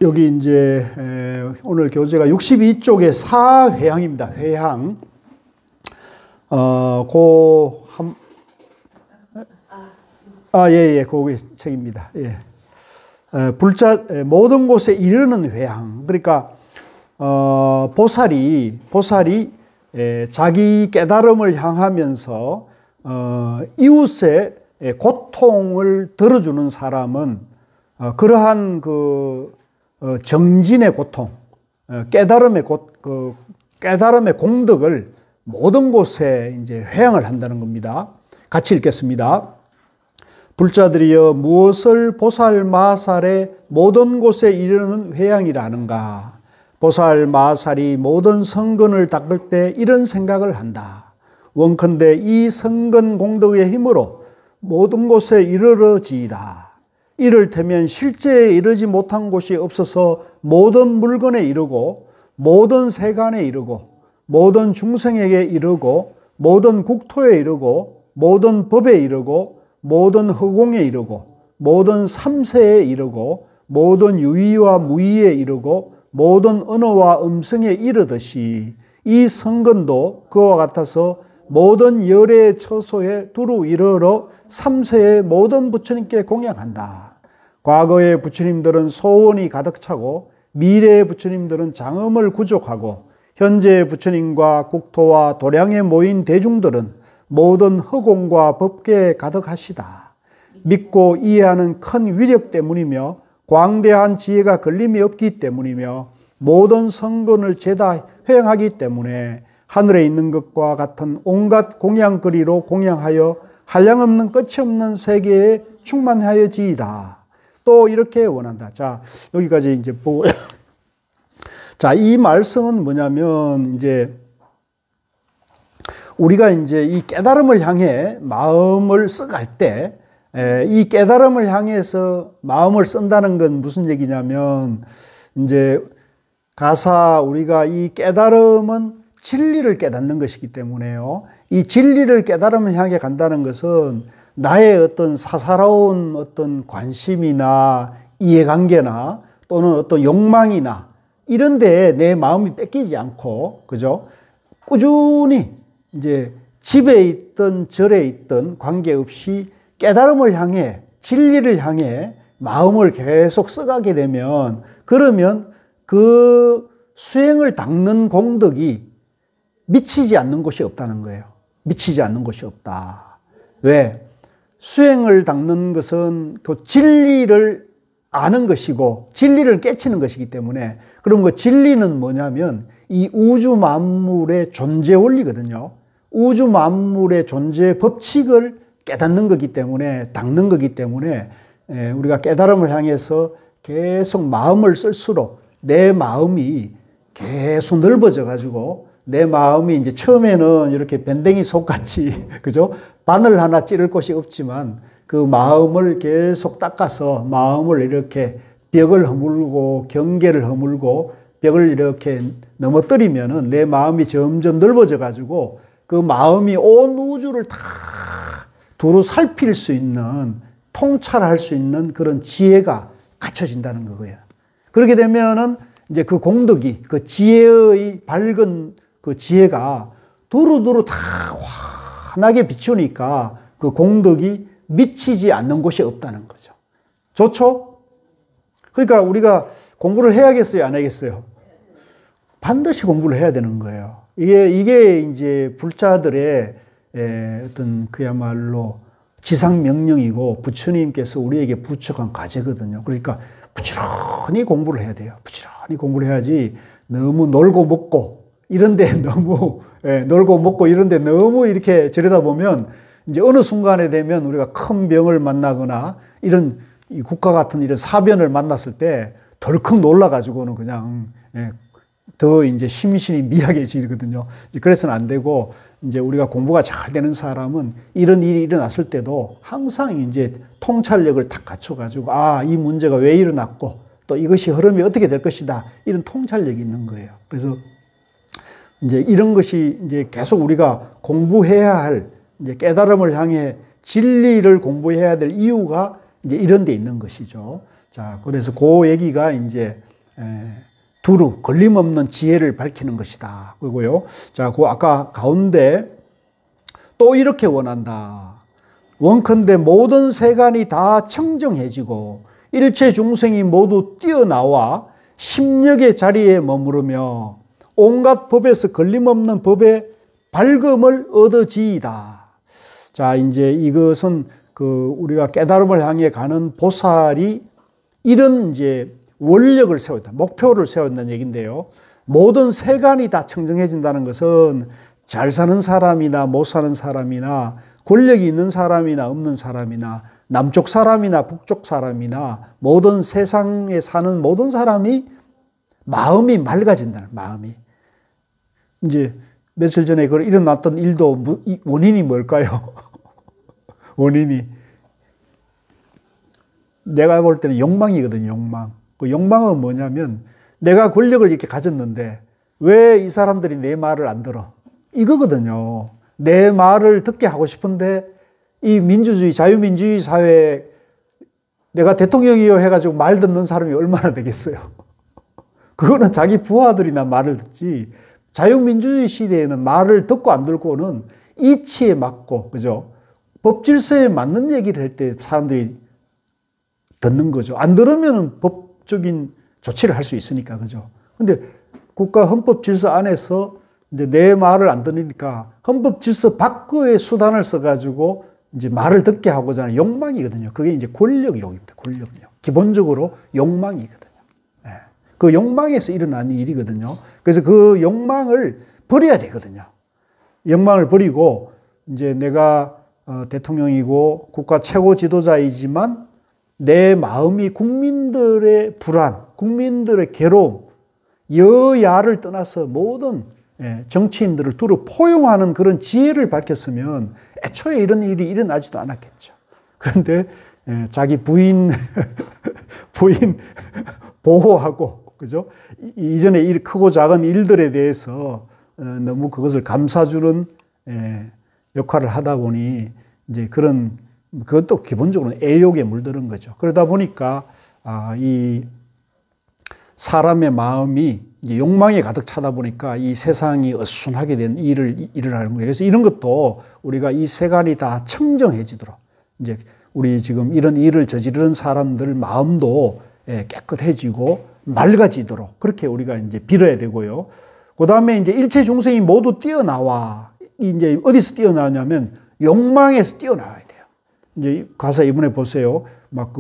여기 이제 오늘 교재가 62쪽의 사회향입니다. 회향. 거기 책입니다. 예. 모든 곳에 이르는 회향. 그러니까 보살이 자기 깨달음을 향하면서 이웃의 고통을 들어주는 사람은 그러한 정진의 고통, 깨달음의 공덕을 모든 곳에 이제 회향을 한다는 겁니다. 같이 읽겠습니다. 불자들이여 무엇을 보살 마살의 모든 곳에 이르는 회향이라 하는가? 보살 마살이 모든 성근을 닦을 때 이런 생각을 한다. 원컨대 이 성근 공덕의 힘으로 모든 곳에 이르러지이다. 이를테면 실제에 이르지 못한 곳이 없어서 모든 물건에 이르고 모든 세간에 이르고 모든 중생에게 이르고 모든 국토에 이르고 모든 법에 이르고 모든 허공에 이르고 모든 삼세에 이르고 모든 유의와 무의에 이르고 모든 언어와 음성에 이르듯이 이 성근도 그와 같아서 모든 열의 처소에 두루 이르러 삼세의 모든 부처님께 공양한다. 과거의 부처님들은 소원이 가득 차고 미래의 부처님들은 장엄을 구족하고 현재의 부처님과 국토와 도량에 모인 대중들은 모든 허공과 법계에 가득하시다. 믿고 이해하는 큰 위력 때문이며 광대한 지혜가 걸림이 없기 때문이며 모든 성근을 죄다 회행하기 때문에 하늘에 있는 것과 같은 온갖 공양거리로 공양하여 한량없는 끝이 없는 세계에 충만하여지이다. 또 이렇게 원한다. 자, 여기까지 이제 보고. 자, 이 말씀은 뭐냐면, 이제, 우리가 이제 이 깨달음을 향해 마음을 써갈 때, 이 깨달음을 향해서 마음을 쓴다는 건 무슨 얘기냐면, 이제, 우리가 이 깨달음은 진리를 깨닫는 것이기 때문에요. 이 진리를 깨달음을 향해 간다는 것은 나의 어떤 사사로운 어떤 관심이나 이해관계나 또는 어떤 욕망이나 이런 데에 내 마음이 뺏기지 않고, 그죠? 꾸준히 이제 집에 있든 절에 있든 관계없이 깨달음을 향해, 진리를 향해 마음을 계속 써가게 되면, 그러면 그 수행을 닦는 공덕이 미치지 않는 곳이 없다는 거예요. 미치지 않는 곳이 없다. 왜? 수행을 닦는 것은 그 진리를 아는 것이고 진리를 깨치는 것이기 때문에, 그럼 그 진리는 뭐냐면 이 우주 만물의 존재 원리거든요. 우주 만물의 존재 법칙을 깨닫는 거기 때문에, 닦는 거기 때문에 우리가 깨달음을 향해서 계속 마음을 쓸수록 내 마음이 계속 넓어져 가지고, 내 마음이 이제 처음에는 이렇게 밴댕이 속같이, 그죠? 바늘 하나 찌를 곳이 없지만 그 마음을 계속 닦아서 마음을 이렇게 벽을 허물고 경계를 허물고 벽을 이렇게 넘어뜨리면은 내 마음이 점점 넓어져 가지고 그 마음이 온 우주를 다 두루 살필 수 있는, 통찰할 수 있는 그런 지혜가 갖춰진다는 거예요. 그렇게 되면은 이제 그 공덕이, 그 지혜의 밝은 그 지혜가 두루두루 다 환하게 비추니까 그 공덕이 미치지 않는 곳이 없다는 거죠. 좋죠? 그러니까 우리가 공부를 해야겠어요? 안 하겠어요? 반드시 공부를 해야 되는 거예요. 이게 이제 불자들의 어떤 그야말로 지상명령이고 부처님께서 우리에게 부처한 과제거든요. 그러니까 부지런히 공부를 해야 돼요. 부지런히 공부를 해야지 너무 놀고 먹고 이런데 너무 놀고 먹고 이런데 너무 이렇게 저러다 보면 이제 어느 순간에 되면 우리가 큰 병을 만나거나 이런 이 국가 같은 이런 사변을 만났을 때 덜컥 놀라가지고는 그냥 더 이제 심신이 미약해지거든요. 그래서는 안 되고, 이제 우리가 공부가 잘 되는 사람은 이런 일이 일어났을 때도 항상 이제 통찰력을 딱 갖춰가지고, 이 문제가 왜 일어났고 또 이것이 흐름이 어떻게 될 것이다, 이런 통찰력이 있는 거예요. 그래서 이제 이런 것이 이제 계속 우리가 공부해야 할, 이제 깨달음을 향해 진리를 공부해야 될 이유가 이제 이런 데 있는 것이죠. 자, 그래서 그 얘기가 이제 두루 걸림없는 지혜를 밝히는 것이다. 그리고요. 자, 그 아까 가운데 또 이렇게 원한다. 원컨대 모든 세간이 다 청정해지고 일체 중생이 모두 뛰어나와 심력의 자리에 머무르며 온갖 법에서 걸림없는 법의 밝음을 얻어지이다. 자, 이제 이것은 우리가 깨달음을 향해 가는 보살이 이런 이제 원력을 세웠다. 목표를 세웠다는 얘기인데요. 모든 세간이 다 청정해진다는 것은 잘 사는 사람이나 못 사는 사람이나 권력이 있는 사람이나 없는 사람이나 남쪽 사람이나 북쪽 사람이나 모든 세상에 사는 모든 사람이 마음이 맑아진다는, 마음이. 이제 며칠 전에 일어났던 일도 원인이 뭘까요? 원인이 내가 볼 때는 욕망이거든요. 욕망. 그 욕망은 뭐냐면 내가 권력을 이렇게 가졌는데 왜 이 사람들이 내 말을 안 들어? 이거거든요. 내 말을 듣게 하고 싶은데 이 민주주의, 자유민주주의 사회에 내가 대통령이요 해가지고 말 듣는 사람이 얼마나 되겠어요? 그거는 자기 부하들이나 말을 듣지. 자유민주주의 시대에는 말을 듣고 안 듣고는 이치에 맞고, 그죠? 법 질서에 맞는 얘기를 할 때 사람들이 듣는 거죠. 안 들으면 법적인 조치를 할 수 있으니까, 그죠? 근데 국가 헌법 질서 안에서 이제 내 말을 안 들으니까 헌법 질서 밖의 수단을 써가지고 이제 말을 듣게 하고자 하는 욕망이거든요. 그게 이제 권력욕입니다. 권력욕. 기본적으로 욕망이거든요. 네. 그 욕망에서 일어나는 일이거든요. 그래서 그 욕망을 버려야 되거든요. 욕망을 버리고 이제 내가 대통령이고 국가 최고 지도자이지만 내 마음이 국민들의 불안, 국민들의 괴로움, 여야를 떠나서 모든 정치인들을 두루 포용하는 그런 지혜를 밝혔으면 애초에 이런 일이 일어나지도 않았겠죠. 그런데 자기 부인 보호하고, 그죠? 이전에 크고 작은 일들에 대해서 너무 그것을 감싸주는 역할을 하다 보니 이제 그것도 기본적으로 애욕에 물드는 거죠. 그러다 보니까 이 사람의 마음이 이제 욕망에 가득 차다 보니까 이 세상이 어순하게 된 일을 일어나는 거예요. 그래서 이런 것도 우리가 이 세간이 다 청정해지도록, 이제 우리 지금 이런 일을 저지르는 사람들 마음도 깨끗해지고 맑아지도록 그렇게 우리가 이제 빌어야 되고요. 그 다음에 이제 일체 중생이 모두 뛰어나와. 이제 어디서 뛰어나냐면 욕망에서 뛰어나와야 돼요. 이제 가서 이번에 보세요. 막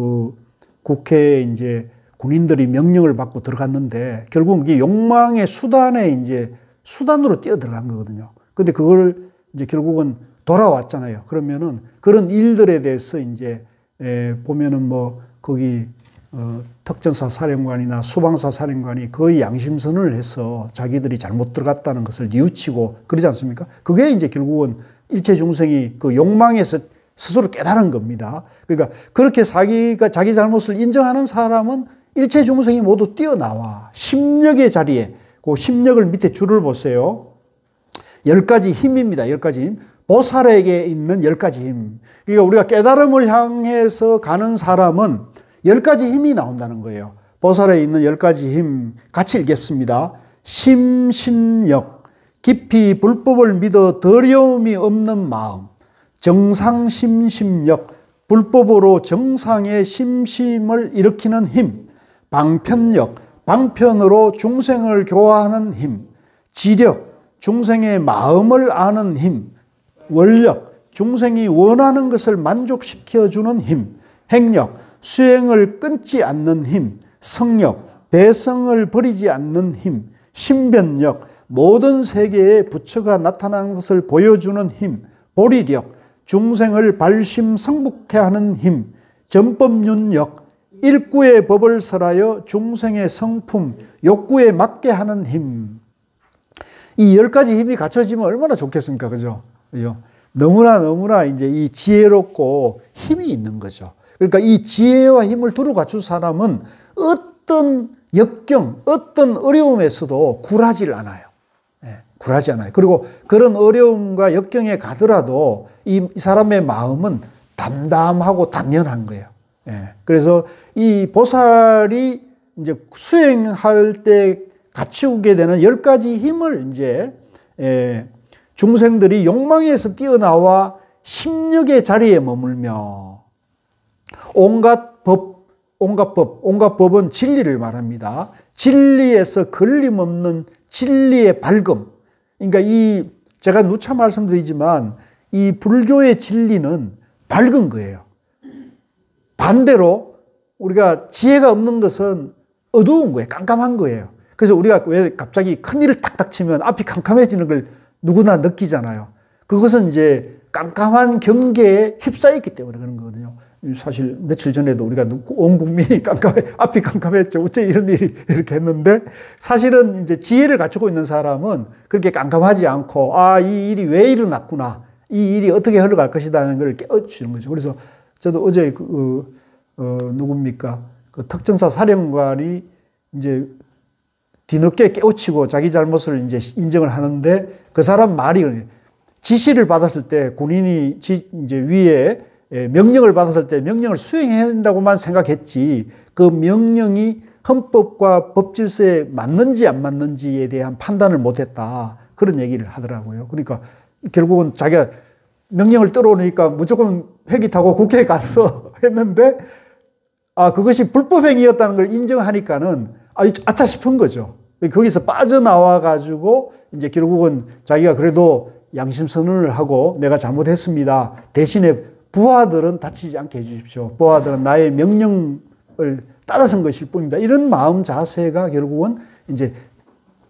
국회에 이제 군인들이 명령을 받고 들어갔는데 결국 이게 욕망의 수단으로 뛰어 들어간 거거든요. 근데 그걸 이제 결국은 돌아왔잖아요. 그러면은 그런 일들에 대해서 이제 보면은 뭐 거기 특전사 사령관이나 수방사 사령관이 거의 양심선언을 해서 자기들이 잘못 들어갔다는 것을 뉘우치고 그러지 않습니까? 그게 이제 결국은 일체 중생이 그 욕망에서 스스로 깨달은 겁니다. 그러니까 그렇게 자기 잘못을 인정하는 사람은 일체 중생이 모두 뛰어나와 심력의 자리에, 그 심력을 밑에 줄을 보세요. 10가지 힘입니다. 10가지 힘. 보살에게 있는 10가지 힘. 그러니까 우리가 깨달음을 향해서 가는 사람은 10가지 힘이 나온다는 거예요. 보살에 있는 10가지 힘 같이 읽겠습니다. 심신력, 깊이 불법을 믿어 더려움이 없는 마음. 정상심심력, 불법으로 정상의 심심을 일으키는 힘. 방편력, 방편으로 중생을 교화하는 힘. 지력, 중생의 마음을 아는 힘. 원력, 중생이 원하는 것을 만족시켜주는 힘. 행력, 수행을 끊지 않는 힘. 성력, 배성을 버리지 않는 힘. 신변력, 모든 세계에 부처가 나타난 것을 보여주는 힘. 보리력, 중생을 발심성복케 하는 힘. 전법륜력, 일구의 법을 설하여 중생의 성품, 욕구에 맞게 하는 힘. 이 10가지 힘이 갖춰지면 얼마나 좋겠습니까? 그죠? 너무나 이제 이 지혜롭고 힘이 있는 거죠. 그러니까 이 지혜와 힘을 두루 갖춘 사람은 어떤 역경, 어떤 어려움에서도 굴하지 않아요. 굴하지 않아요. 그리고 그런 어려움과 역경에 가더라도 이 사람의 마음은 담담하고 담연한 거예요. 예. 그래서 이 보살이 이제 수행할 때 갖추게 되는 10가지 힘을 이제 중생들이 욕망에서 뛰어나와 심력의 자리에 머물며 온갖 법은 진리를 말합니다. 진리에서 걸림없는 진리의 밝음. 그러니까 제가 누차 말씀드리지만 이 불교의 진리는 밝은 거예요. 반대로 우리가 지혜가 없는 것은 어두운 거예요. 깜깜한 거예요. 그래서 우리가 왜 갑자기 큰 일을 탁탁 치면 앞이 깜깜해지는 걸 누구나 느끼잖아요. 그것은 이제 깜깜한 경계에 휩싸였기 때문에 그런 거거든요. 사실 며칠 전에도 우리가 온 국민이 앞이 깜깜했죠. 어째 이런 일이 이렇게 했는데 사실은 이제 지혜를 갖추고 있는 사람은 그렇게 깜깜하지 않고 이 일이 왜 일어났구나. 이 일이 어떻게 흘러갈 것이라는 걸 깨워주는 거죠. 그래서 저도 어제 누굽니까? 그 특전사 사령관이 이제 뒤늦게 깨우치고 자기 잘못을 이제 인정을 하는데 그 사람 말이 지시를 받았을 때 군인이 이제 위에 명령을 받았을 때 명령을 수행해야 된다고만 생각했지 그 명령이 헌법과 법질서에 맞는지 안 맞는지에 대한 판단을 못했다. 그런 얘기를 하더라고요. 그러니까 결국은 자기가 명령을 떨어오니까 무조건 헬기 타고 국회에 가서 했는데 그것이 불법행위였다는 걸 인정하니까는 아차 싶은 거죠. 거기서 빠져나와 가지고 이제 결국은 자기가 그래도 양심 선언을 하고 내가 잘못했습니다. 대신에 부하들은 다치지 않게 해주십시오. 부하들은 나의 명령을 따라선 것일 뿐입니다. 이런 마음 자세가 결국은 이제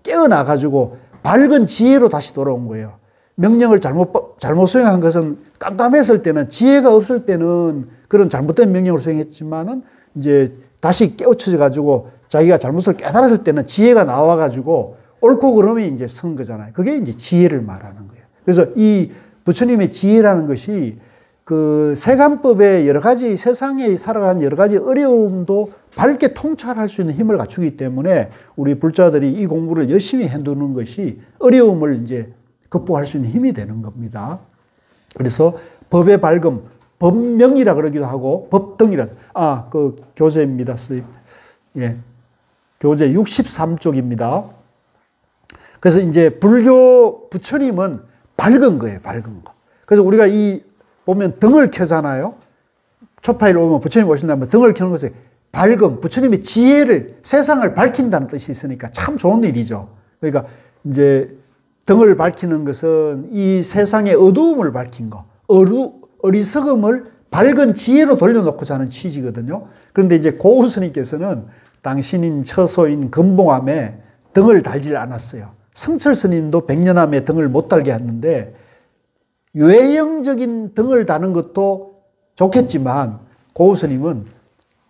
깨어나 가지고 밝은 지혜로 다시 돌아온 거예요. 명령을 잘못 수행한 것은 깜깜했을 때는 지혜가 없을 때는 그런 잘못된 명령을 수행했지만은 이제 다시 깨우쳐져 가지고 자기가 잘못을 깨달았을 때는 지혜가 나와 가지고 옳고 그름이 이제 선 거잖아요. 그게 이제 지혜를 말하는 거예요. 그래서 이 부처님의 지혜라는 것이 그 세간법의 여러 가지 세상에 살아가는 여러 가지 어려움도 밝게 통찰할 수 있는 힘을 갖추기 때문에 우리 불자들이 이 공부를 열심히 해두는 것이 어려움을 이제 극복할 수 있는 힘이 되는 겁니다. 그래서 법의 밝음, 법명이라 그러기도 하고 법등이라. 그 교재입니다, 선생님. 예. 교재 63쪽입니다. 그래서 이제 불교 부처님은 밝은 거예요, 밝은 거. 그래서 우리가 보면 등을 켜잖아요. 초파일 오면 부처님 오신다면 등을 켜는 것에 밝음, 부처님의 지혜를, 세상을 밝힌다는 뜻이 있으니까 참 좋은 일이죠. 그러니까 이제 등을 밝히는 것은 이 세상의 어두움을 밝힌 거, 어리석음을 밝은 지혜로 돌려놓고자 하는 취지거든요. 그런데 이제 고은 스님께서는 당신인 처소인 금봉암에 등을 달질 않았어요. 성철 스님도 백년암에 등을 못 달게 했는데 외형적인 등을 다는 것도 좋겠지만 고은 스님은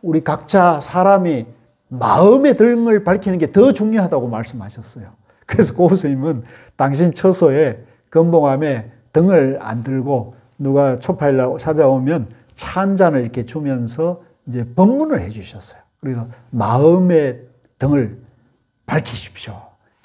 우리 각자 사람이 마음의 등을 밝히는 게 더 중요하다고 말씀하셨어요. 그래서 고은 스님은 당신 처소에 금봉암에 등을 안 들고 누가 초파일날 찾아오면 차 한 잔을 이렇게 주면서 이제 법문을 해 주셨어요. 그래서 마음의 등을 밝히십시오.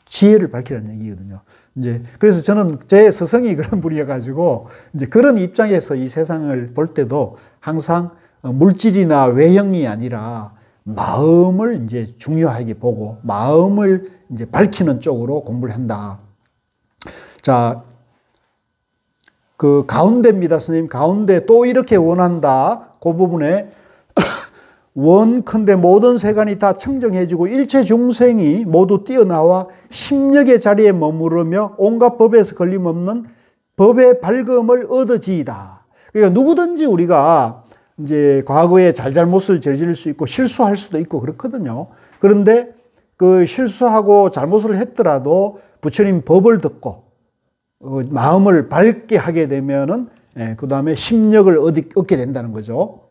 지혜를 밝히라는 얘기거든요. 이제 그래서 저는 제 스승이 그런 분이어가지고 이제 그런 입장에서 이 세상을 볼 때도 항상 물질이나 외형이 아니라 마음을 이제 중요하게 보고 마음을 이제 밝히는 쪽으로 공부를 한다. 자, 그 가운데입니다, 스님. 가운데 또 이렇게 원한다. 그 부분에 원컨대 모든 세간이 다 청정해지고 일체 중생이 모두 뛰어나와 심력의 자리에 머무르며 온갖 법에서 걸림없는 법의 밝음을 얻어지이다. 그러니까 누구든지 우리가 이제 과거에 잘못을 저지를 수 있고 실수할 수도 있고 그렇거든요. 그런데 그 실수하고 잘못을 했더라도 부처님 법을 듣고 마음을 밝게 하게 되면은 그 다음에 심력을 얻게 된다는 거죠.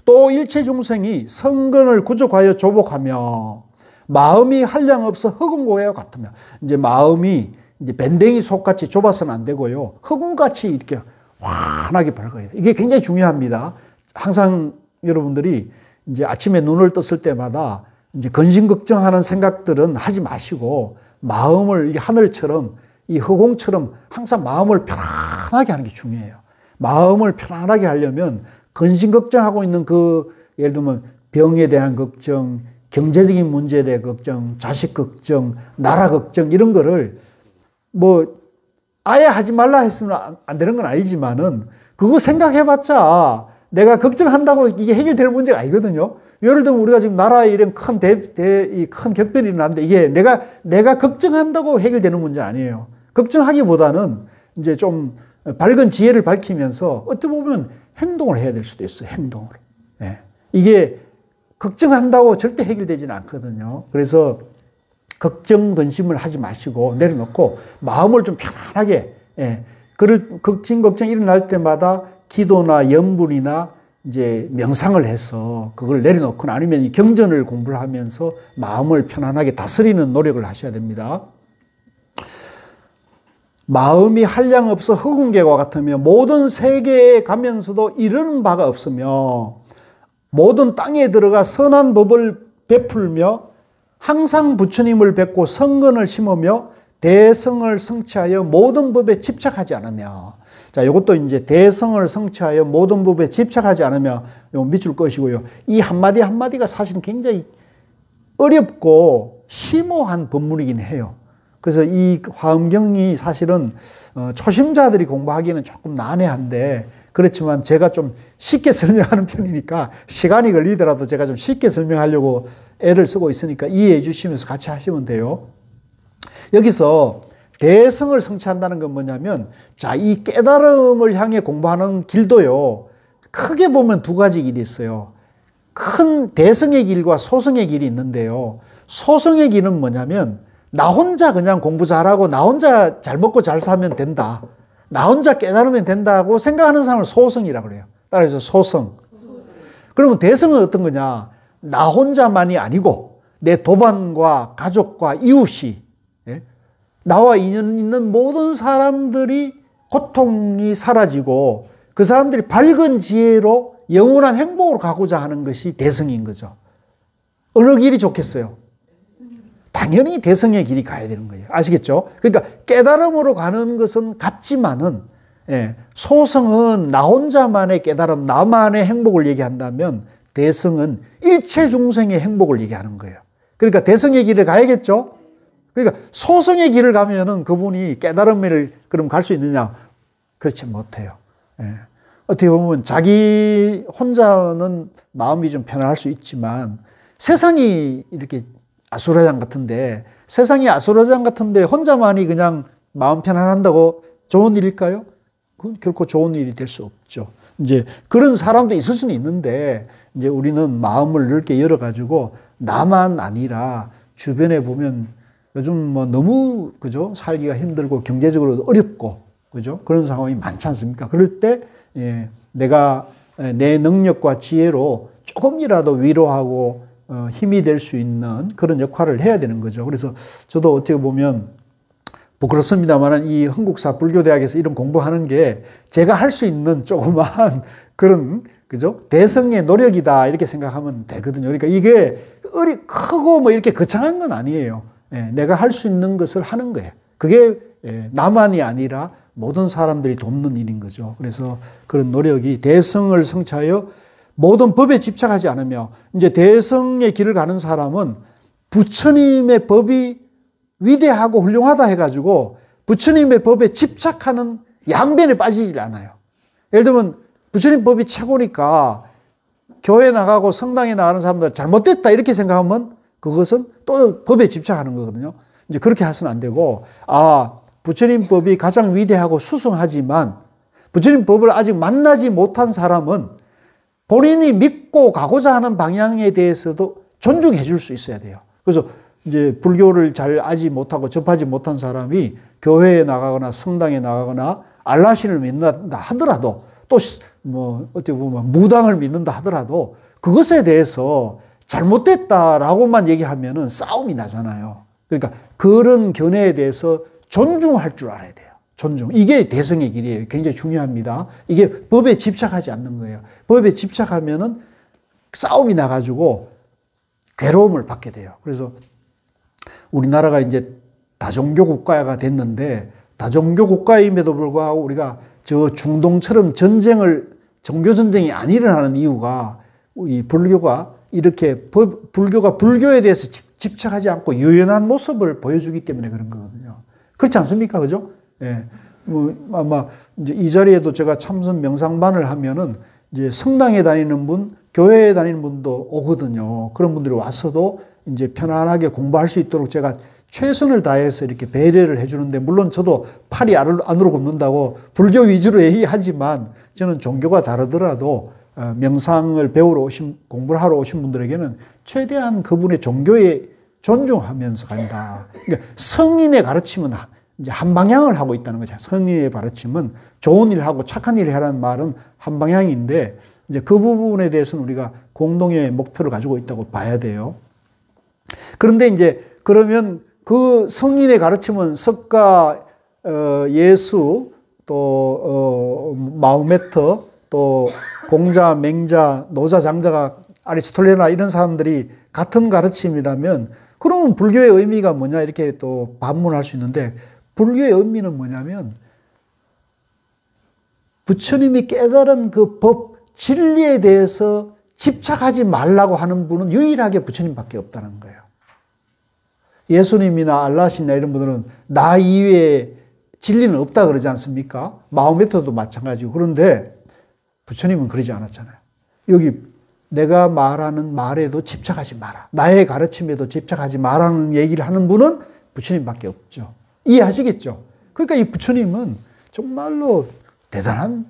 또 일체 중생이 성근을 구족하여 조복하며 마음이 한량없어 흑운고와 같으며 이제 마음이 이제 밴댕이 속같이 좁아서는 안 되고요. 흑운같이 이렇게 환하게 밝아야 돼요. 이게 굉장히 중요합니다. 항상 여러분들이 이제 아침에 눈을 떴을 때마다 이제 근심걱정하는 생각들은 하지 마시고 마음을 이 하늘처럼 이 허공처럼 항상 마음을 편안하게 하는 게 중요해요. 마음을 편안하게 하려면 근심 걱정하고 있는 그 예를 들면 병에 대한 걱정, 경제적인 문제에 대한 걱정, 자식 걱정, 나라 걱정 이런 거를 뭐 아예 하지 말라 했으면 안 되는 건 아니지만은 그거 생각해봤자 내가 걱정한다고 이게 해결될 문제가 아니거든요. 예를 들면 우리가 지금 나라에 이런 큰 큰 격변이 일어났는데 이게 내가 걱정한다고 해결되는 문제 아니에요. 걱정하기보다는 이제 좀 밝은 지혜를 밝히면서 어떻게 보면 행동을 해야 될 수도 있어요. 행동을. 예. 이게 걱정한다고 절대 해결되지는 않거든요. 그래서 걱정, 근심을 하지 마시고 내려놓고 마음을 좀 편안하게, 예. 걱정 일어날 때마다 기도나 염불이나 이제 명상을 해서 그걸 내려놓거나 아니면 이 경전을 공부를 하면서 마음을 편안하게 다스리는 노력을 하셔야 됩니다. 마음이 한량 없어 흑운계와 같으며 모든 세계에 가면서도 이르는 바가 없으며 모든 땅에 들어가 선한 법을 베풀며 항상 부처님을 뵙고 성근을 심으며 대성을 성취하여 모든 법에 집착하지 않으며. 자, 이것도 이제 대성을 성취하여 모든 법에 집착하지 않으며 요 밑줄 것이고요. 이 한마디 한마디가 사실은 굉장히 어렵고 심오한 법문이긴 해요. 그래서 이 화엄경이 사실은 초심자들이 공부하기에는 조금 난해한데 그렇지만 제가 좀 쉽게 설명하는 편이니까 시간이 걸리더라도 제가 좀 쉽게 설명하려고 애를 쓰고 있으니까 이해해 주시면서 같이 하시면 돼요. 여기서 대성을 성취한다는 건 뭐냐면 자, 이 깨달음을 향해 공부하는 길도요. 크게 보면 두 가지 길이 있어요. 큰 대성의 길과 소성의 길이 있는데요. 소성의 길은 뭐냐면 나 혼자 그냥 공부 잘하고 나 혼자 잘 먹고 잘 살면 된다. 나 혼자 깨달으면 된다고 생각하는 사람을 소성이라고 그래요. 따라서 소성. 그러면 대성은 어떤 거냐? 나 혼자만이 아니고 내 도반과 가족과 이웃이 나와 인연 있는 모든 사람들이 고통이 사라지고 그 사람들이 밝은 지혜로 영원한 행복으로 가고자 하는 것이 대성인 거죠. 어느 길이 좋겠어요? 당연히 대성의 길이 가야 되는 거예요. 아시겠죠? 그러니까 깨달음으로 가는 것은 같지만은 소성은 나 혼자만의 깨달음, 나만의 행복을 얘기한다면 대성은 일체 중생의 행복을 얘기하는 거예요. 그러니까 대성의 길을 가야겠죠? 그러니까 소성의 길을 가면은 그분이 깨달음을 그럼 갈 수 있느냐? 그렇지 못해요. 어떻게 보면 자기 혼자는 마음이 좀 편안할 수 있지만 세상이 이렇게 아수라장 같은데 세상이 아수라장 같은데 혼자만이 그냥 마음 편안한다고 좋은 일일까요? 그건 결코 좋은 일이 될 수 없죠. 이제 그런 사람도 있을 수는 있는데 이제 우리는 마음을 넓게 열어가지고 나만 아니라 주변에 보면 요즘 뭐 너무 그죠 살기가 힘들고 경제적으로도 어렵고 그죠 그런 상황이 많지 않습니까? 그럴 때 내가 내 능력과 지혜로 조금이라도 위로하고 힘이 될 수 있는 그런 역할을 해야 되는 거죠. 그래서 저도 어떻게 보면 부끄럽습니다만 이 한국사 불교대학에서 이런 공부하는 게 제가 할 수 있는 조그마한 그런 그죠 대성의 노력이다 이렇게 생각하면 되거든요. 그러니까 이게 크고 뭐 이렇게 거창한 건 아니에요. 내가 할 수 있는 것을 하는 거예요. 그게 나만이 아니라 모든 사람들이 돕는 일인 거죠. 그래서 그런 노력이 대성을 성취하여 모든 법에 집착하지 않으며 이제 대성의 길을 가는 사람은 부처님의 법이 위대하고 훌륭하다 해가지고 부처님의 법에 집착하는 양변에 빠지질 않아요. 예를 들면 부처님 법이 최고니까 교회 나가고 성당에 나가는 사람들 잘못됐다 이렇게 생각하면 그것은 또 법에 집착하는 거거든요. 이제 그렇게 해서는 안 되고 부처님 법이 가장 위대하고 수승하지만 부처님 법을 아직 만나지 못한 사람은 본인이 믿고 가고자 하는 방향에 대해서도 존중해 줄 수 있어야 돼요. 그래서 이제 불교를 잘 알지 못하고 접하지 못한 사람이 교회에 나가거나 성당에 나가거나 알라신을 믿는다 하더라도 또 뭐 어떻게 보면 무당을 믿는다 하더라도 그것에 대해서 잘못됐다라고만 얘기하면은 싸움이 나잖아요. 그러니까 그런 견해에 대해서 존중할 줄 알아야 돼요. 존중. 이게 대성의 길이에요. 굉장히 중요합니다. 이게 법에 집착하지 않는 거예요. 법에 집착하면은 싸움이 나가지고 괴로움을 받게 돼요. 그래서 우리나라가 이제 다종교 국가가 됐는데 다종교 국가임에도 불구하고 우리가 저 중동처럼 전쟁을 종교 전쟁이 안 일어나는 이유가 이 불교가 이렇게 불교가 불교에 대해서 집착하지 않고 유연한 모습을 보여주기 때문에 그런 거거든요. 그렇지 않습니까? 그죠? 예. 뭐 아마 이제 이 자리에도 제가 참선 명상반을 하면은 이제 성당에 다니는 분, 교회에 다니는 분도 오거든요. 그런 분들이 와서도 이제 편안하게 공부할 수 있도록 제가 최선을 다해서 이렇게 배려를 해주는데, 물론 저도 팔이 안으로 굽는다고 불교 위주로 얘기하지만 저는 종교가 다르더라도 명상을 배우러 공부를 하러 오신 분들에게는 최대한 그분의 종교에 존중하면서 간다. 그러니까 성인의 가르침은 이제 한 방향을 하고 있다는 거죠. 성인의 가르침은 좋은 일 하고 착한 일을 하라는 말은 한 방향인데, 이제 그 부분에 대해서는 우리가 공동의 목표를 가지고 있다고 봐야 돼요. 그런데 이제 그러면 그 성인의 가르침은 석가, 예수, 또 마호메트, 또 공자, 맹자, 노자, 장자가 아리스토텔레나 이런 사람들이 같은 가르침이라면, 그러면 불교의 의미가 뭐냐 이렇게 또 반문할 수 있는데, 불교의 의미는 뭐냐면 부처님이 깨달은 그 법, 진리에 대해서 집착하지 말라고 하는 분은 유일하게 부처님밖에 없다는 거예요. 예수님이나 알라신이나 이런 분들은 나 이외에 진리는 없다 그러지 않습니까? 마호메트도 마찬가지고. 그런데 부처님은 그러지 않았잖아요. 여기 내가 말하는 말에도 집착하지 마라, 나의 가르침에도 집착하지 마라는 얘기를 하는 분은 부처님밖에 없죠. 이해하시겠죠? 그러니까 이 부처님은 정말로 대단한,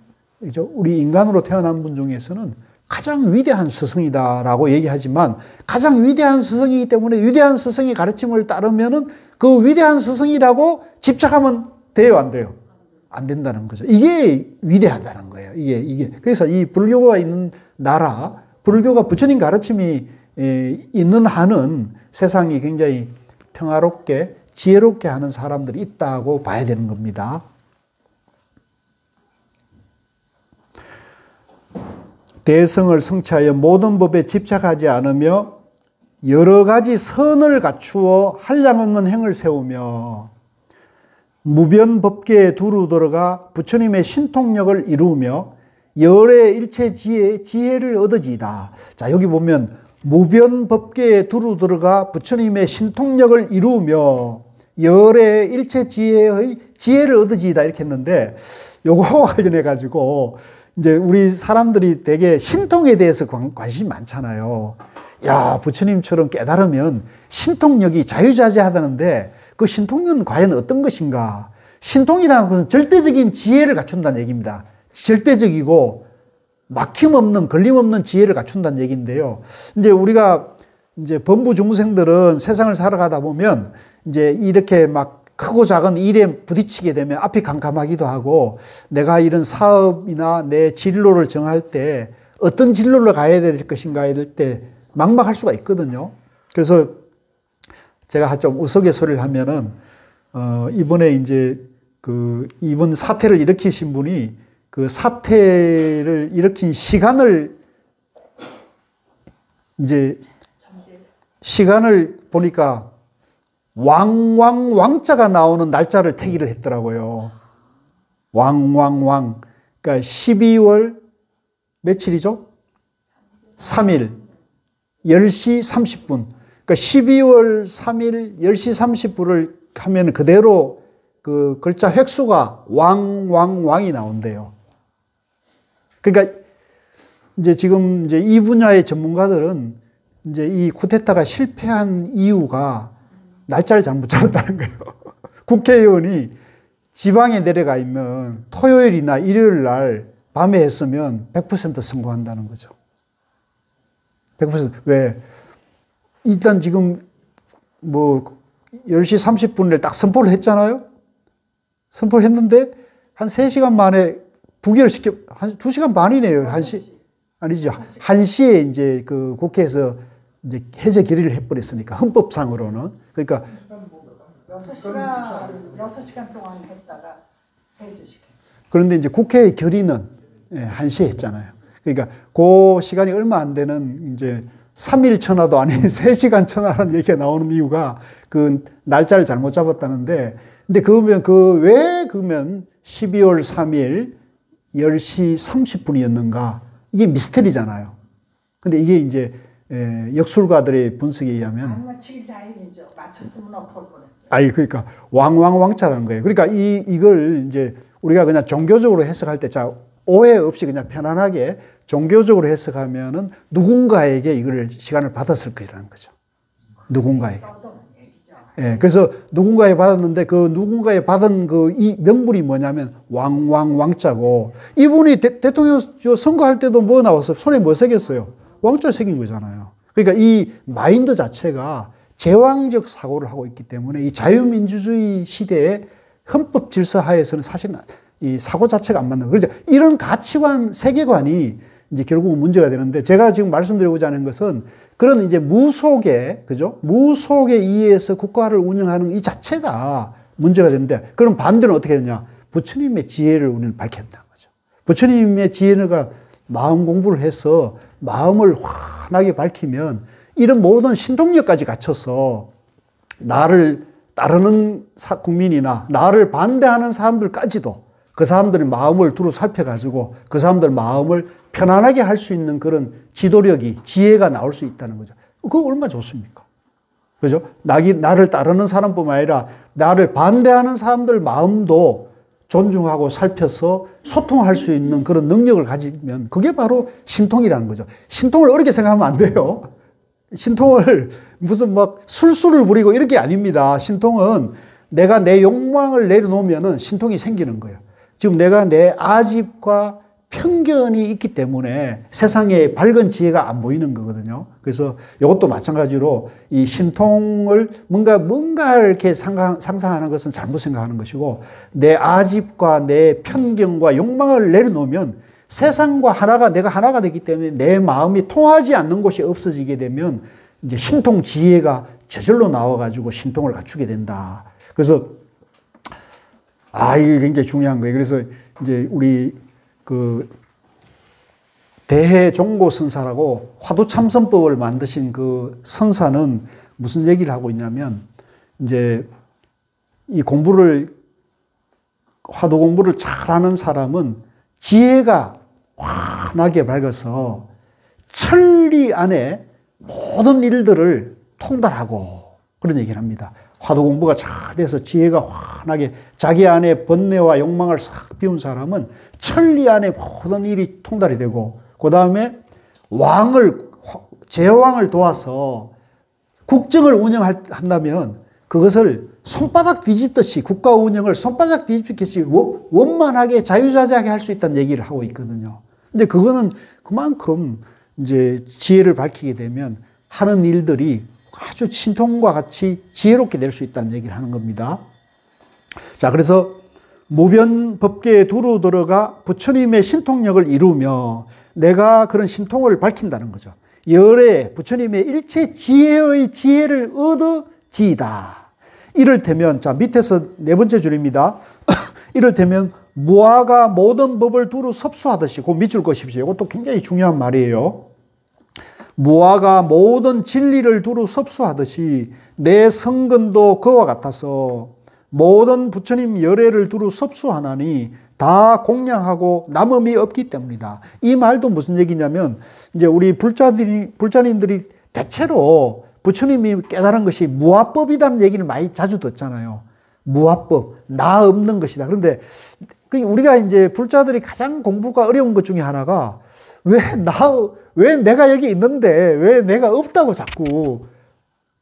우리 인간으로 태어난 분 중에서는 가장 위대한 스승이다라고 얘기하지만, 가장 위대한 스승이기 때문에 위대한 스승의 가르침을 따르면은 그 위대한 스승이라고 집착하면 돼요, 안 돼요? 안 된다는 거죠. 이게 위대하다는 거예요. 이게. 그래서 이 불교가 있는 나라, 불교가 부처님 가르침이 있는 한은 세상이 굉장히 평화롭게, 지혜롭게 하는 사람들이 있다고 봐야 되는 겁니다. 대성을 성취하여 모든 법에 집착하지 않으며 여러 가지 선을 갖추어 한량없는 행을 세우며 무변법계에 두루 들어가 부처님의 신통력을 이루며 열의 일체 지혜를 얻으지이다. 자, 여기 보면 무변법계에 두루 들어가 부처님의 신통력을 이루며 열의 일체 지혜를 얻으지이다 이렇게 했는데, 요거와 관련해 가지고 이제 우리 사람들이 되게 신통에 대해서 관심이 많잖아요. 야, 부처님처럼 깨달으면 신통력이 자유자재하다는데 그 신통력은 과연 어떤 것인가? 신통이라는 것은 절대적인 지혜를 갖춘다는 얘기입니다. 절대적이고 막힘없는, 걸림없는 지혜를 갖춘다는 얘기인데요. 이제 우리가 이제 범부 중생들은 세상을 살아가다 보면 이제 이렇게 막 크고 작은 일에 부딪히게 되면 앞이 캄캄하기도 하고, 내가 이런 사업이나 내 진로를 정할 때 어떤 진로를 가야 될 것인가 이럴 때 막막할 수가 있거든요. 그래서 제가 좀 우스갯소리를 하면은, 이번에 이제 이번 사태를 일으키신 분이 그 사태를 일으킨 시간을 보니까 왕자가 나오는 날짜를 택일을 했더라고요. 왕. 그러니까 12월 며칠이죠? 3일 10시 30분. 그러니까 12월 3일 10시 30분을 하면 그대로 그 글자 획수가 왕이 나온대요. 그러니까 이제 지금 이제 이 분야의 전문가들은 이제 이 쿠데타가 실패한 이유가 날짜를 잘못 잡았다는 거예요. 국회의원이 지방에 내려가 있는 토요일이나 일요일 날 밤에 했으면 100% 성공한다는 거죠. 100%. 왜? 일단 지금 뭐 10시 30분에 딱 선포를 했잖아요. 선포를 했는데 한 3시간 만에 부결을 한 2시간 반이네요. 1시. 아니죠. 1시에 이제 그 국회에서 이제 해제 결의를 해버렸으니까, 헌법상으로는. 그러니까 6시간 동안 했다가 해제시켰어요. 그런데 이제 국회의 결의는 1시에 했잖아요. 그러니까 그 시간이 얼마 안 되는 이제 3일 천하도 아닌 3시간 천하라는 얘기가 나오는 이유가 그 날짜를 잘못 잡았다는데, 근데 그러면 왜 그러면 12월 3일 10시 30분이었는가 이게 미스테리잖아요. 근데 이게 이제 역술가들의 분석에 의하면 안 맞추길 다행이죠. 맞췄으면 어떡할 뻔했어요. 아니 그러니까 왕왕왕자라는 거예요. 그러니까 이걸 이제 우리가 그냥 종교적으로 해석할 때 자 오해 없이 그냥 편안하게 종교적으로 해석하면은 누군가에게 이걸 시간을 받았을 거라는 거죠. 누군가에게. 예, 그래서 누군가에 받았는데 그 누군가에 받은 그 이 명분이 뭐냐면 왕왕왕자고 이분이 대통령 선거할 때도 뭐 나왔어요? 손에 뭐 새겼어요? 왕자 새긴 거잖아요. 그러니까 이 마인드 자체가 제왕적 사고를 하고 있기 때문에 이 자유민주주의 시대의 헌법 질서 하에서는 사실은 이 사고 자체가 안 맞는 거예요. 그렇죠? 이런 가치관, 세계관이 이제 결국은 문제가 되는데 제가 지금 말씀드리고자 하는 것은 그런 이제 무속에, 그죠? 무속에 의해서 국가를 운영하는 이 자체가 문제가 되는데 그럼 반대로 어떻게 되냐? 부처님의 지혜를 우리는 밝혀야 한다는 거죠. 부처님의 지혜가 마음 공부를 해서 마음을 환하게 밝히면 이런 모든 신통력까지 갖춰서 나를 따르는 국민이나 나를 반대하는 사람들까지도 그 사람들의 마음을 두루 살펴가지고 그 사람들의 마음을 편안하게 할 수 있는 그런 지도력이, 지혜가 나올 수 있다는 거죠. 그거 얼마나 좋습니까? 그죠? 나를 따르는 사람뿐만 아니라 나를 반대하는 사람들 마음도 존중하고 살펴서 소통할 수 있는 그런 능력을 가지면 그게 바로 신통이라는 거죠. 신통을 어렵게 생각하면 안 돼요. 신통을 무슨 막 술수를 부리고 이런 게 아닙니다. 신통은 내가 내 욕망을 내려놓으면 신통이 생기는 거예요. 지금 내가 내 아집과 편견이 있기 때문에 세상에 밝은 지혜가 안 보이는 거거든요. 그래서 이것도 마찬가지로 이 신통을 뭔가 이렇게 상상하는 것은 잘못 생각하는 것이고 내 아집과 내 편견과 욕망을 내려놓으면 세상과 내가 하나가 되기 때문에 내 마음이 통하지 않는 곳이 없어지게 되면 이제 신통 지혜가 저절로 나와가지고 신통을 갖추게 된다. 그래서 이게 굉장히 중요한 거예요. 그래서 이제 우리 그 대해종고 선사라고 화두참선법을 만드신 그 선사는 무슨 얘기를 하고 있냐면 이제 이 화두 공부를 잘하는 사람은 지혜가 환하게 밝아서 천리 안에 모든 일들을 통달하고 그런 얘기를 합니다. 화두 공부가 잘 돼서 지혜가 환하게 자기 안에 번뇌와 욕망을 싹 비운 사람은 천리 안에 모든 일이 통달이 되고 그 다음에 제왕을 도와서 국정을 운영한다면 그것을 손바닥 뒤집듯이 국가 운영을 손바닥 뒤집듯이 원만하게 자유자재하게 할 수 있다는 얘기를 하고 있거든요. 근데 그거는 그만큼 이제 지혜를 밝히게 되면 하는 일들이 아주 신통과 같이 지혜롭게 될 수 있다는 얘기를 하는 겁니다. 자, 그래서 무변법계에 두루 들어가 부처님의 신통력을 이루며 내가 그런 신통을 밝힌다는 거죠. 열에 부처님의 일체 지혜의 지혜를 얻어지이다. 이를테면, 자, 밑에서 네 번째 줄입니다. 이를테면, 무아가 모든 법을 두루 섭수하듯이, 그 밑줄 것이십시오. 이것도 굉장히 중요한 말이에요. 무아가 모든 진리를 두루 섭수하듯이 내 성근도 그와 같아서 모든 부처님 열애를 두루 섭수하나니 다 공양하고 남음이 없기 때문이다. 이 말도 무슨 얘기냐면 이제 우리 불자님들이 대체로 부처님이 깨달은 것이 무아법이라는 얘기를 많이 자주 듣잖아요. 무아법, 나 없는 것이다. 그런데 우리가 이제 불자들이 가장 공부가 어려운 것 중에 하나가 왜 내가 여기 있는데 왜 내가 없다고 자꾸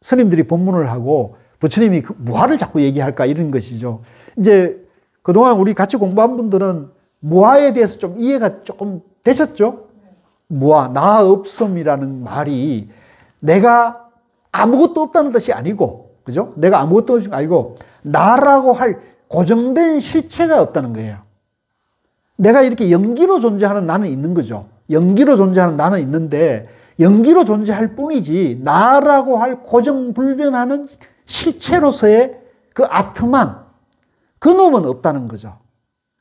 스님들이 법문을 하고 부처님이 그 무아를 자꾸 얘기할까 이런 것이죠. 이제 그동안 우리 같이 공부한 분들은 무아에 대해서 좀 이해가 조금 되셨죠? 무아, 나 없음이라는 말이 내가 아무것도 없다는 뜻이 아니고, 그죠? 내가 아무것도 없는 게 아니고 나라고 할 고정된 실체가 없다는 거예요. 내가 이렇게 연기로 존재하는 나는 있는 거죠. 연기로 존재하는 나는 있는데 연기로 존재할 뿐이지 나라고 할 고정불변하는 실체로서의 그 아트만 그 놈은 없다는 거죠.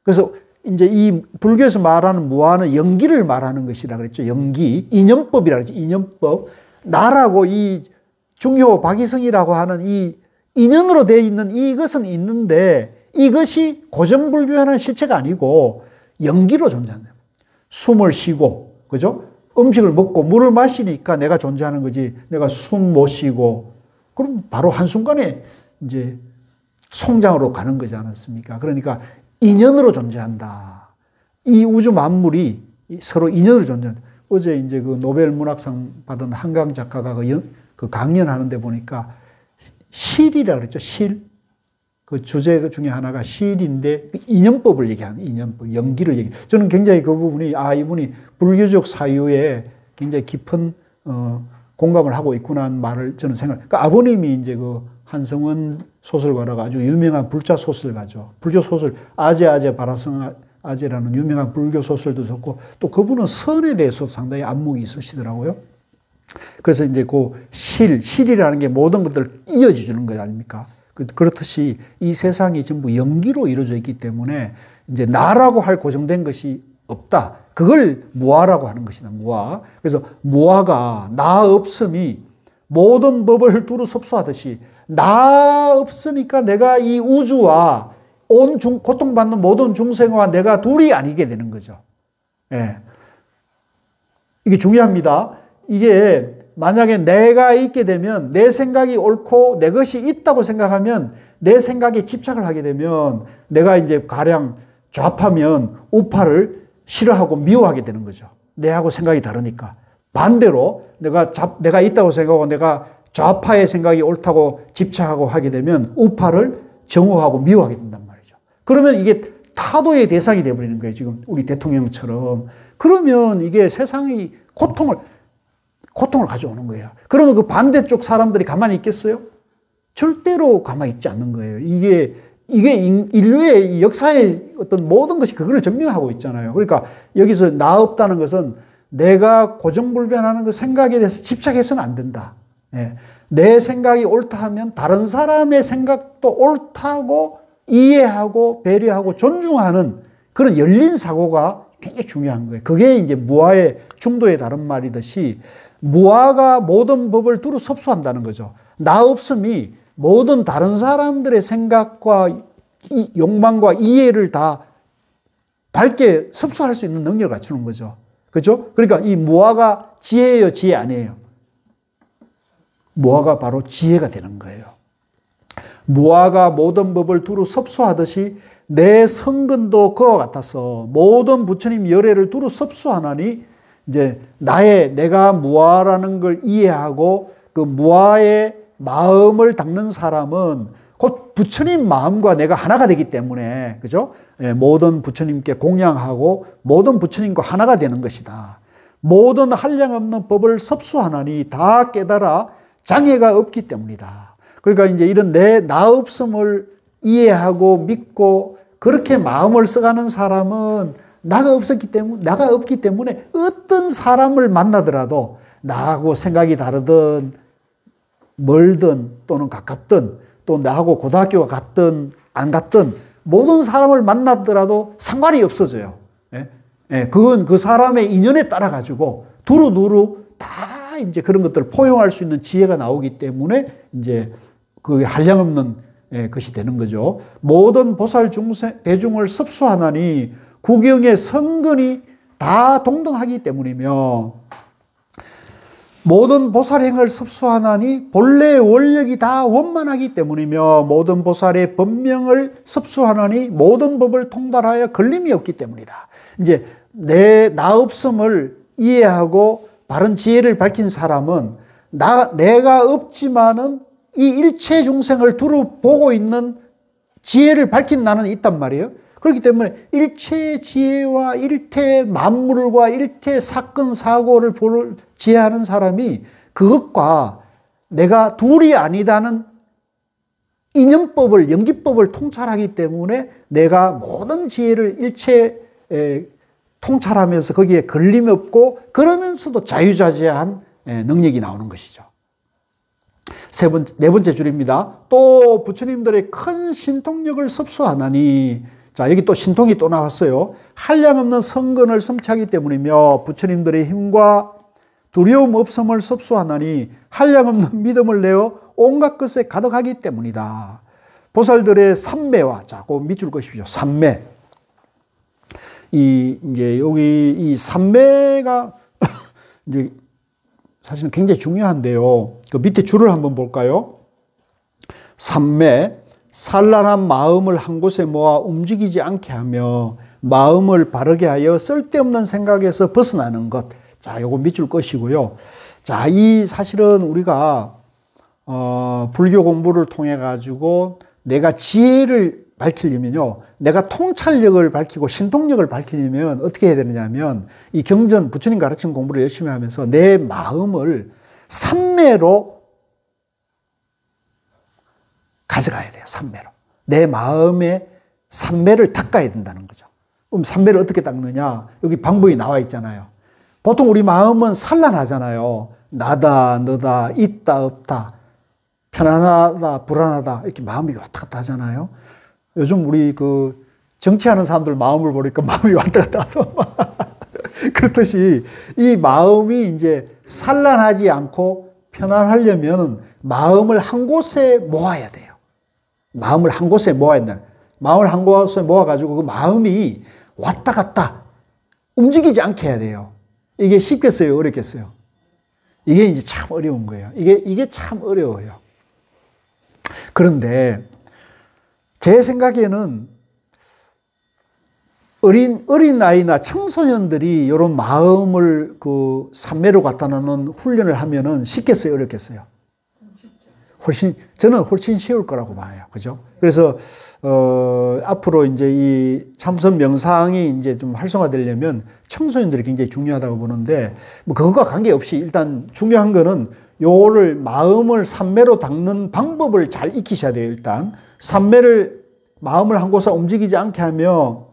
그래서 이제 이 불교에서 말하는 무아는 연기를 말하는 것이라 그랬죠. 연기, 인연법이라 그랬죠. 인연법. 나라고 이 중효 박이성이라고 하는 이 인연으로 되어 있는 이것은 있는데 이것이 고정불변한 실체가 아니고 연기로 존재한다. 숨을 쉬고, 그죠? 음식을 먹고 물을 마시니까 내가 존재하는 거지. 내가 숨 못 쉬고, 그럼 바로 한순간에 이제 성장으로 가는 거지 않았습니까? 그러니까 인연으로 존재한다. 이 우주 만물이 서로 인연으로 존재한다. 어제 이제 그 노벨 문학상 받은 한강 작가가 그 강연하는데 보니까 실이라 그랬죠. 실. 그 주제 중에 하나가 실인데 인연법을 얘기하는 인연법, 연기를 얘기. 저는 굉장히 그 부분이 이분이 불교적 사유에 굉장히 깊은 공감을 하고 있구나 하는 말을 저는 그러니까 아버님이 이제 그 한성원 소설가라가 아주 유명한 불자 소설가죠. 불교 소설 아제 바라성 아제라는 유명한 불교 소설도 썼고 또 그분은 선에 대해서 상당히 안목이 있으시더라고요. 그래서 이제 그 실이라는 게 모든 것들을 이어주는 거 아닙니까? 그렇듯이 이 세상이 전부 연기로 이루어져 있기 때문에 이제 나라고 할 고정된 것이 없다. 그걸 무아라고 하는 것이다. 무아. 그래서 무아가 나 없음이 모든 법을 두루 섭수하듯이 나 없으니까 내가 이 우주와 고통받는 모든 중생과 내가 둘이 아니게 되는 거죠. 예. 이게 중요합니다. 이게 만약에 내가 있게 되면 내 생각이 옳고 내 것이 있다고 생각하면 내 생각에 집착을 하게 되면 내가 이제 가령 좌파면 우파를 싫어하고 미워하게 되는 거죠. 내하고 생각이 다르니까. 반대로 내가 있다고 생각하고 내가 좌파의 생각이 옳다고 집착하고 하게 되면 우파를 정오하고 미워하게 된단 말이죠. 그러면 이게 타도의 대상이 되어버리는 거예요. 지금 우리 대통령처럼. 그러면 이게 세상이 고통을 가져오는 거예요. 그러면 그 반대쪽 사람들이 가만히 있겠어요? 절대로 가만히 있지 않는 거예요. 이게 인류의 역사의 어떤 모든 것이 그걸 증명하고 있잖아요. 그러니까 여기서 나 없다는 것은 내가 고정불변하는 그 생각에 대해서 집착해서는 안 된다. 예. 내 생각이 옳다 하면 다른 사람의 생각도 옳다고 이해하고 배려하고 존중하는 그런 열린 사고가 굉장히 중요한 거예요. 그게 이제 무아의 중도의 다른 말이듯이 무아가 모든 법을 두루 섭수한다는 거죠. 나 없음이 모든 다른 사람들의 생각과 욕망과 이해를 다 밝게 섭수할 수 있는 능력을 갖추는 거죠. 그렇죠? 그러니까 이 무아가 지혜예요, 지혜 아니에요? 무아가 바로 지혜가 되는 거예요. 무아가 모든 법을 두루 섭수하듯이 내 성근도 그와 같아서 모든 부처님 열애를 두루 섭수하나니 이제 내가 무아라는 걸 이해하고 그 무아의 마음을 닦는 사람은 곧 부처님 마음과 내가 하나가 되기 때문에, 그죠? 모든 부처님께 공양하고 모든 부처님과 하나가 되는 것이다. 모든 한량없는 법을 섭수하나니 다 깨달아 장애가 없기 때문이다. 그러니까 이제 이런 나 없음을 이해하고 믿고 그렇게 마음을 써가는 사람은 나가 없기 때문에 어떤 사람을 만나더라도 나하고 생각이 다르든 멀든 또는 가깝든 또 나하고 고등학교가 같든 안 같든 모든 사람을 만나더라도 상관이 없어져요. 그건 그 사람의 인연에 따라 가지고 두루두루 다 이제 그런 것들을 포용할 수 있는 지혜가 나오기 때문에 이제 그 한량없는 것이 되는 거죠. 모든 보살 대중을 섭수하나니 구경의 성근이 다 동등하기 때문이며 모든 보살행을 섭수하나니 본래의 원력이 다 원만하기 때문이며 모든 보살의 법명을 섭수하나니 모든 법을 통달하여 걸림이 없기 때문이다. 이제 나 없음을 이해하고 바른 지혜를 밝힌 사람은 내가 없지만은 이 일체 중생을 두루 보고 있는 지혜를 밝힌 나는 있단 말이에요. 그렇기 때문에 일체 지혜와 일체 만물과 일체 사건 사고를 지혜하는 사람이 그것과 내가 둘이 아니다는 인연법을 연기법을 통찰하기 때문에 내가 모든 지혜를 일체 통찰하면서 거기에 걸림이 없고 그러면서도 자유자재한 능력이 나오는 것이죠. 네 번째 줄입니다. 또 부처님들의 큰 신통력을 섭수하나니, 자, 여기 또 신통이 또 나왔어요. 한량없는 성근을 성취하기 때문이며 부처님들의 힘과 두려움 없음을 섭수하나니 한량없는 믿음을 내어 온갖 것에 가득하기 때문이다. 보살들의 삼매와, 자, 그 밑줄 것이죠. 삼매. 이제 여기 이 삼매가 이제 사실은 굉장히 중요한데요. 그 밑에 줄을 한번 볼까요? 삼매, 산란한 마음을 한 곳에 모아 움직이지 않게 하며 마음을 바르게 하여 쓸데없는 생각에서 벗어나는 것. 자, 요거 밑줄 것이고요. 자, 이 사실은 우리가 불교 공부를 통해 가지고 내가 지혜를 밝히려면요, 내가 통찰력을 밝히고 신통력을 밝히려면 어떻게 해야 되느냐면 이 경전 부처님 가르친 공부를 열심히 하면서 내 마음을 삼매로 가져가야 돼요. 삼매로. 내 마음의 삼매를 닦아야 된다는 거죠. 그럼 삼매를 어떻게 닦느냐? 여기 방법이 나와 있잖아요. 보통 우리 마음은 산란하잖아요. 나다, 너다, 있다, 없다, 편안하다, 불안하다, 이렇게 마음이 왔다 갔다 하잖아요. 요즘 우리 그 정치하는 사람들 마음을 보니까 마음이 왔다 갔다 하죠. 그렇듯이 이 마음이 이제 산란하지 않고 편안하려면 마음을 한 곳에 모아야 돼요. 마음을 한 곳에 모아야 된다. 마음을 한 곳에 모아가지고 그 마음이 왔다 갔다 움직이지 않게 해야 돼요. 이게 쉽겠어요? 어렵겠어요? 이게 이제 참 어려운 거예요. 이게 참 어려워요. 그런데 제 생각에는 어린 아이나 청소년들이 이런 마음을 그 삼매로 갖다 놓는 훈련을 하면은 쉽겠어요? 어렵겠어요? 저는 훨씬 쉬울 거라고 봐요. 그죠? 그래서, 앞으로 이제 이 참선 명상이 이제 좀 활성화되려면 청소년들이 굉장히 중요하다고 보는데, 뭐 그것과 관계없이 일단 중요한 거는 요를 마음을 삼매로 닦는 방법을 잘 익히셔야 돼요, 일단. 삼매를 마음을 한 곳에 움직이지 않게 하며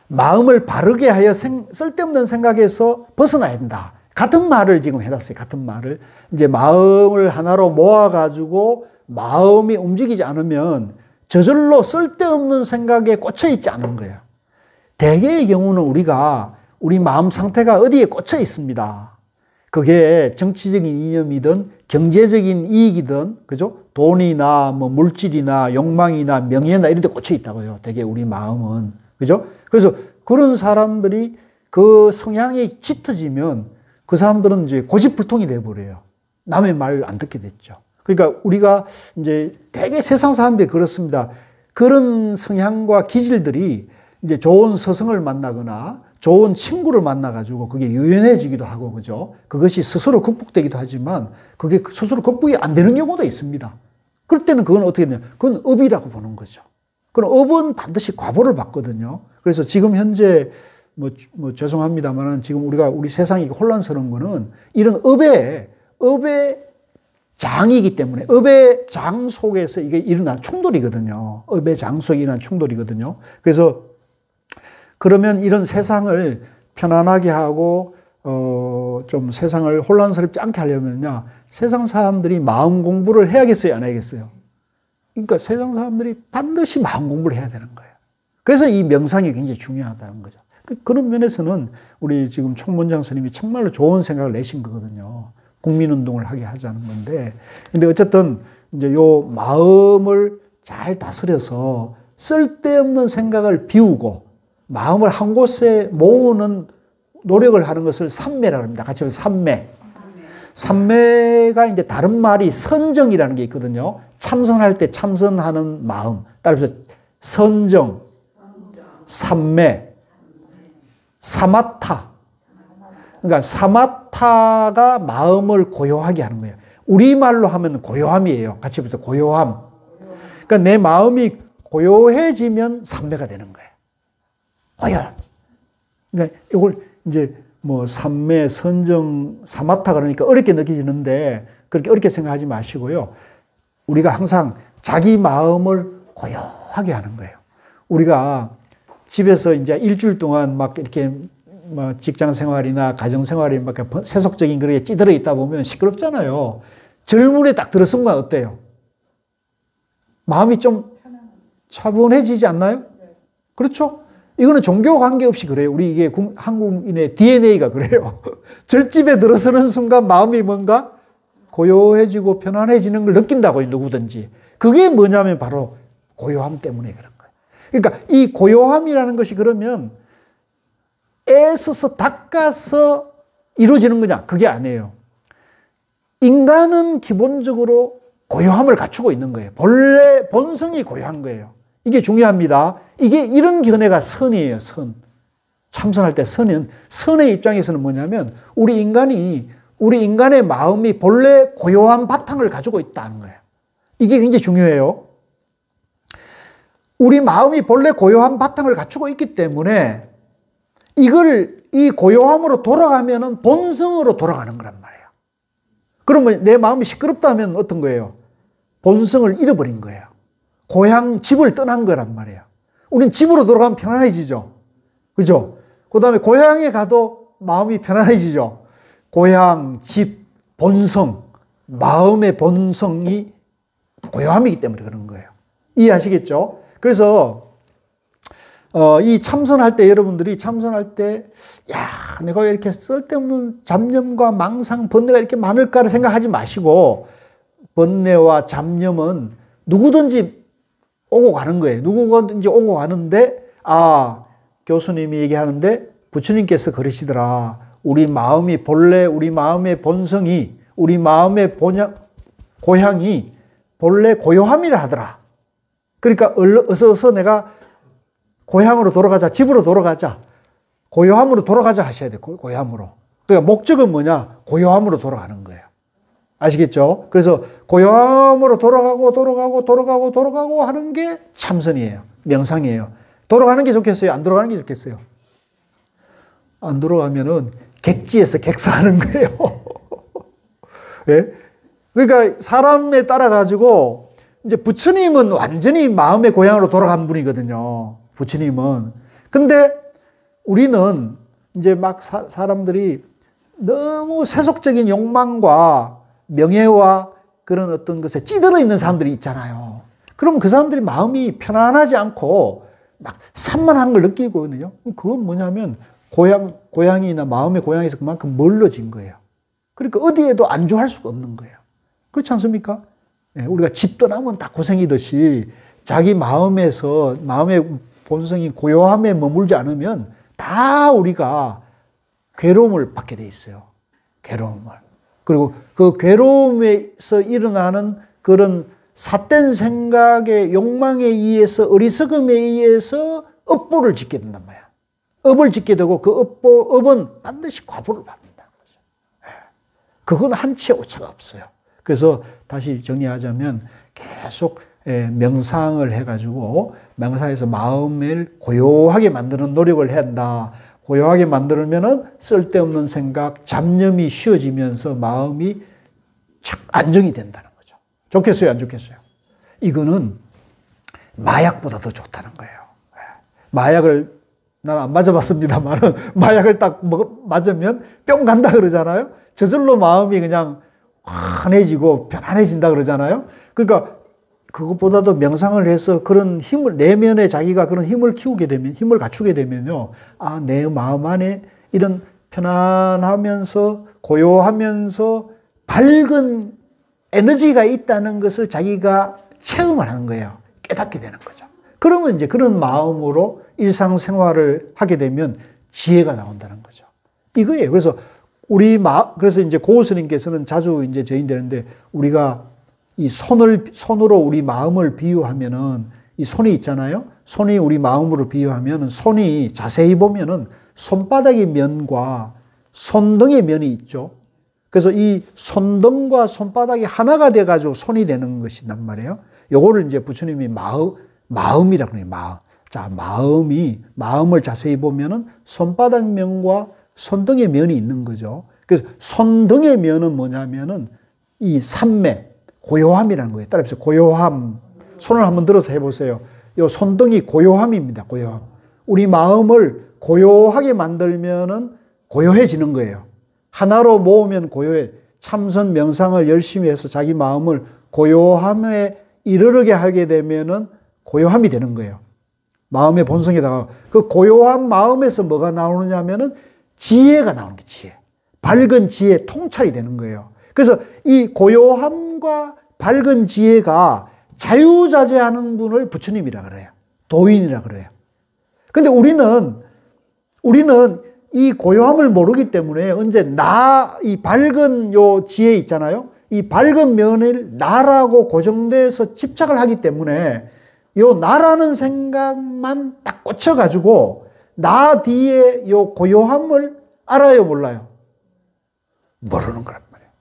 마음을 바르게 하여 쓸데없는 생각에서 벗어나야 된다. 같은 말을 지금 해놨어요. 같은 말을. 이제 마음을 하나로 모아가지고 마음이 움직이지 않으면 저절로 쓸데없는 생각에 꽂혀 있지 않은 거예요. 대개의 경우는 우리 마음 상태가 어디에 꽂혀 있습니다. 그게 정치적인 이념이든 경제적인 이익이든, 그죠? 돈이나 뭐 물질이나 욕망이나 명예나 이런 데 꽂혀 있다고요. 대개 우리 마음은. 그죠? 그래서 그런 사람들이 그 성향이 짙어지면 그 사람들은 이제 고집불통이 돼버려요. 남의 말 안 듣게 됐죠. 그러니까 우리가 이제 대개 세상 사람들이 그렇습니다. 그런 성향과 기질들이 이제 좋은 스승을 만나거나 좋은 친구를 만나가지고 그게 유연해지기도 하고, 그죠? 그것이 스스로 극복되기도 하지만 그게 스스로 극복이 안 되는 경우도 있습니다. 그럴 때는 그건 어떻게 되냐? 그건 업이라고 보는 거죠. 그럼 업은 반드시 과보를 받거든요. 그래서 지금 현재 뭐 죄송합니다만은 지금 우리 세상이 혼란스러운 거는 이런 업의 장이기 때문에 업의 장 속에서 이게 일어난 충돌이거든요. 업의 장 속에 일어난 충돌이거든요. 그래서 그러면 이런 세상을 편안하게 하고 좀 세상을 혼란스럽지 않게 하려면요, 세상 사람들이 마음 공부를 해야겠어요, 안 해야겠어요? 그러니까 세상 사람들이 반드시 마음 공부를 해야 되는 거예요. 그래서 이 명상이 굉장히 중요하다는 거죠. 그런 면에서는 우리 지금 총무장 스님이 정말로 좋은 생각을 내신 거거든요. 국민운동을 하게 하자는 건데. 근데 어쨌든 이제 요 마음을 잘 다스려서 쓸데없는 생각을 비우고 마음을 한 곳에 모으는 노력을 하는 것을 삼매라고 합니다. 같이 해서 삼매. 삼매가 이제 다른 말이 선정이라는 게 있거든요. 참선할 때 참선하는 마음. 따라서 선정, 삼매, 사마타. 그러니까 사마타가 마음을 고요하게 하는 거예요. 우리말로 하면 고요함이에요. 같이 해서 고요함. 그러니까 내 마음이 고요해지면 삼매가 되는 거예요. 고요. 그러니까 이걸 이제 뭐 삼매, 선정, 사마타 그러니까 어렵게 느껴지는데 그렇게 어렵게 생각하지 마시고요. 우리가 항상 자기 마음을 고요하게 하는 거예요. 우리가 집에서 이제 일주일 동안 막 이렇게 뭐 직장 생활이나 가정 생활이 막 세속적인 그릇에 찌들어 있다 보면 시끄럽잖아요. 절문에 딱 들어선 건 어때요? 마음이 좀 차분해지지 않나요? 그렇죠? 이거는 종교 관계없이 그래요. 우리 이게 한국인의 DNA가 그래요. 절집에 들어서는 순간 마음이 뭔가 고요해지고 편안해지는 걸 느낀다고요, 누구든지. 그게 뭐냐면 바로 고요함 때문에 그런 거예요. 그러니까 이 고요함이라는 것이 그러면 애써서 닦아서 이루어지는 거냐? 그게 아니에요. 인간은 기본적으로 고요함을 갖추고 있는 거예요. 본래 본성이 고요한 거예요. 이게 중요합니다. 이게 이런 견해가 선이에요. 선. 참선할 때 선의 입장에서는 뭐냐면 우리 인간의 마음이 본래 고요한 바탕을 가지고 있다는 거예요. 이게 굉장히 중요해요. 우리 마음이 본래 고요한 바탕을 갖추고 있기 때문에 이 고요함으로 돌아가면은 본성으로 돌아가는 거란 말이에요. 그러면 내 마음이 시끄럽다면 어떤 거예요? 본성을 잃어버린 거예요. 고향 집을 떠난 거란 말이에요. 우린 집으로 돌아가면 편안해지죠. 그죠? 그 다음에 고향에 가도 마음이 편안해지죠. 고향, 집, 본성, 마음의 본성이 고요함이기 때문에 그런 거예요. 이해하시겠죠? 그래서 이 참선할 때 여러분들이 참선할 때 내가 왜 이렇게 쓸데없는 잡념과 망상, 번뇌가 이렇게 많을까를 생각하지 마시고 번뇌와 잡념은 누구든지 오고 가는 거예요. 누구든지 오고 가는데 교수님이 얘기하는데 부처님께서 그러시더라. 우리 마음이 본래 우리 마음의 본성이 우리 마음의 고향이 본래 고요함이라 하더라. 그러니까 어서 내가 고향으로 돌아가자. 집으로 돌아가자. 고요함으로 돌아가자 하셔야 돼요. 고요함으로. 그러니까 목적은 뭐냐? 고요함으로 돌아가는 거예요. 아시겠죠? 그래서 고요함으로 돌아가고 하는 게 참선이에요. 명상이에요. 돌아가는 게 좋겠어요? 안 돌아가는 게 좋겠어요? 안 돌아가면은 객지에서 객사하는 거예요. 예? 그러니까 사람에 따라 가지고 이제 부처님은 완전히 마음의 고향으로 돌아간 분이거든요. 부처님은. 근데 우리는 이제 막 사람들이 너무 세속적인 욕망과 명예와 그런 어떤 것에 찌들어 있는 사람들이 있잖아요. 그럼 그 사람들이 마음이 편안하지 않고 막 산만한 걸 느끼거든요. 그건 뭐냐면 고향이나 마음의 고향에서 그만큼 멀어진 거예요. 그러니까 어디에도 안주할 수가 없는 거예요. 그렇지 않습니까? 네, 우리가 집 떠나면 다 고생이듯이 자기 마음의 본성이 고요함에 머물지 않으면 다 우리가 괴로움을 받게 돼 있어요. 괴로움을. 그리고 그 괴로움에서 일어나는 그런 삿된 생각의 욕망에 의해서 어리석음에 의해서 업보를 짓게 된단 말이야. 업을 짓게 되고 그 업은 반드시 과보를 받는다는 거죠. 그건 한치의 오차가 없어요. 그래서 다시 정리하자면 계속 명상을 해가지고 명상에서 마음을 고요하게 만드는 노력을 해야 한다. 고요하게 만들면은 쓸데없는 생각, 잡념이 쉬어지면서 마음이 착 안정이 된다는 거죠. 좋겠어요, 안 좋겠어요? 이거는 마약보다 더 좋다는 거예요. 마약을 나는 안 맞아봤습니다만 마약을 딱 맞으면 뿅 간다 그러잖아요. 저절로 마음이 그냥 환해지고 편안해진다 그러잖아요. 그러니까 그것보다도 명상을 해서 그런 힘을, 내면에 자기가 그런 힘을 키우게 되면, 힘을 갖추게 되면요. 내 마음 안에 이런 편안하면서 고요하면서 밝은 에너지가 있다는 것을 자기가 체험을 하는 거예요. 깨닫게 되는 거죠. 그러면 이제 그런 마음으로 일상생활을 하게 되면 지혜가 나온다는 거죠. 이거예요. 그래서 그래서 이제 고 스님께서는 자주 이제 저인되는데 우리가 이 손으로 우리 마음을 비유하면은 이 손이 있잖아요. 손이 우리 마음으로 비유하면은 손이 자세히 보면은 손바닥의 면과 손등의 면이 있죠. 그래서 이 손등과 손바닥이 하나가 돼가지고 손이 되는 것이란 말이에요. 요거를 이제 부처님이 마음이라고 해요. 마음. 자, 마음을 자세히 보면은 손바닥 면과 손등의 면이 있는 거죠. 그래서 손등의 면은 뭐냐면은 이 삼매, 고요함이라는 거예요. 따라서 고요함. 손을 한번 들어서 해보세요. 이 손등이 고요함입니다. 고요함. 우리 마음을 고요하게 만들면은 고요해지는 거예요. 하나로 모으면 고요해. 참선 명상을 열심히 해서 자기 마음을 고요함에 이르르게 하게 되면은 고요함이 되는 거예요. 마음의 본성에다가 그 고요한 마음에서 뭐가 나오느냐면은 지혜가 나오는 게 지혜. 밝은 지혜, 통찰이 되는 거예요. 그래서 이 고요함과 밝은 지혜가 자유자재하는 분을 부처님이라 그래요. 도인이라 그래요. 근데 우리는 이 고요함을 모르기 때문에 언제 이 밝은 요 지혜 있잖아요. 이 밝은 면을 나라고 고정돼서 집착을 하기 때문에 요 나라는 생각만 딱 꽂혀가지고 나 뒤에 요 고요함을 알아요, 몰라요? 모르는 거란 말이에요.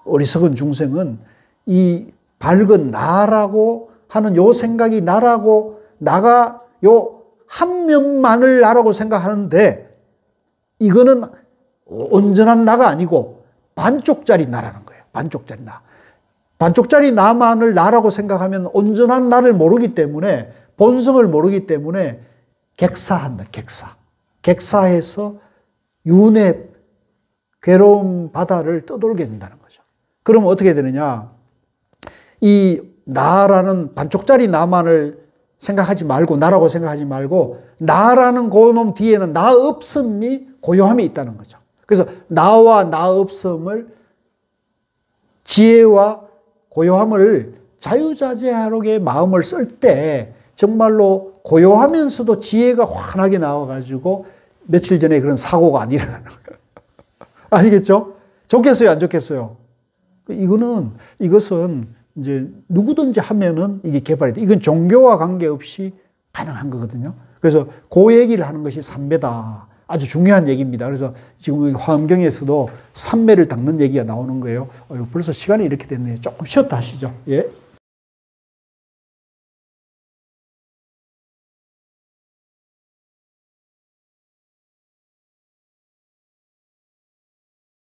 어리석은 중생은 이 밝은 나라고 하는 요 생각이 나라고 나가 요 한 면만을 나라고 생각하는데 이거는 온전한 나가 아니고 반쪽짜리 나라는 거예요. 반쪽짜리 나. 반쪽짜리 나만을 나라고 생각하면 온전한 나를 모르기 때문에 본성을 모르기 때문에 객사한다. 객사해서 윤회 괴로운 바다를 떠돌게 된다는 거죠. 그럼 어떻게 되느냐? 이 나라는 반쪽짜리 나만을 생각하지 말고 나라고 생각하지 말고 나라는 그놈 뒤에는 나 없음이 고요함이 있다는 거죠. 그래서 나와 나 없음을 지혜와 고요함을 자유자재하게 마음을 쓸 때 정말로 고요하면서도 지혜가 환하게 나와가지고 며칠 전에 그런 사고가 안 일어나는 거예요. 아시겠죠? 좋겠어요, 안 좋겠어요? 이것은 이제 누구든지 하면은 이게 개발이 돼. 이건 종교와 관계없이 가능한 거거든요. 그래서 그 얘기를 하는 것이 삼매다. 아주 중요한 얘기입니다. 그래서 지금 화엄경에서도 삼매를 닦는 얘기가 나오는 거예요. 벌써 시간이 이렇게 됐네요. 조금 쉬었다 하시죠. 예.